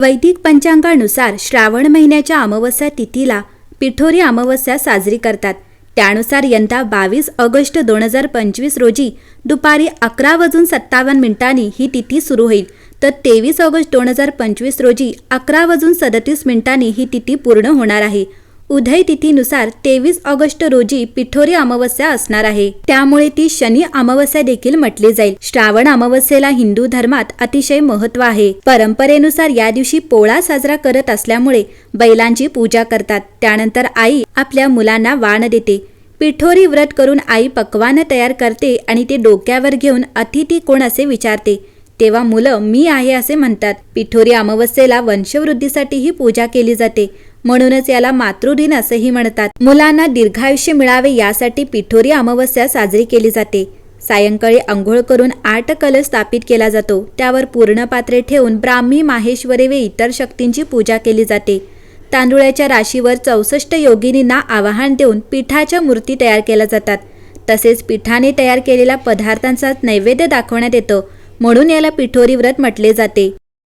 वैदिक पंचांगानुसार श्रावण महिन्याच्या अमावस्या तिथीला पिठोरी अमावस्या साजरी करतात। त्यानुसार यंदा 22 ऑगस्ट 2025 रोजी दुपारी 11:57 ही तिथी सुरू होईल, तर 23 ऑगस्ट 2025 रोजी 11:37 ही तिथी पूर्ण होणार आहे। उदय तिथीनुसार 23 ऑगस्ट रोजी पिठोरी अमावस्या असणार आहे, त्यामुळे ती शनी अमावस्या देखील म्हटली जाईल। श्रावण अमावस्येला हिंदू धर्मात अतिशय महत्त्व आहे। परंपरेनुसार या दिवशी पोळा साजरा करत असल्यामुळे बैलांची पूजा करतात। त्यानंतर आई आपल्या मुलांना वाण देते। पिठोरी व्रत करून आई पक्वान्न तयार करते आणि ते डोक्यावर घेऊन अतिथी कोण असे विचारते, तेव्हा मुलं मी आहे असे म्हणतात। पिठोरी अमावस्येला वंशवृद्धीसाठीही पूजा केली जाते, म्हणूनच याला मातृदिन असेही म्हणतात। मुलांना दीर्घायुष्य मिळावे यासाठी पिठोरी अमावस्या साजरी केली जाते। सायंकाळी अंघोळ करून 8 कलश स्थापित केला जातो। त्यावर पूर्ण पात्रे ठेवून ब्राह्मी, माहेश्वरी व इतर शक्तींची पूजा केली जाते। तांदुळाच्या राशीवर 64 योगिनींना आवाहन देऊन पिठाच्या मूर्ती तयार केल्या जातात। तसेच पिठाने तयार केलेल्या पदार्थांचा नैवेद्य दाखवण्यात येतो, म्हणून याला पिठोरी व्रत म्हटले जाते।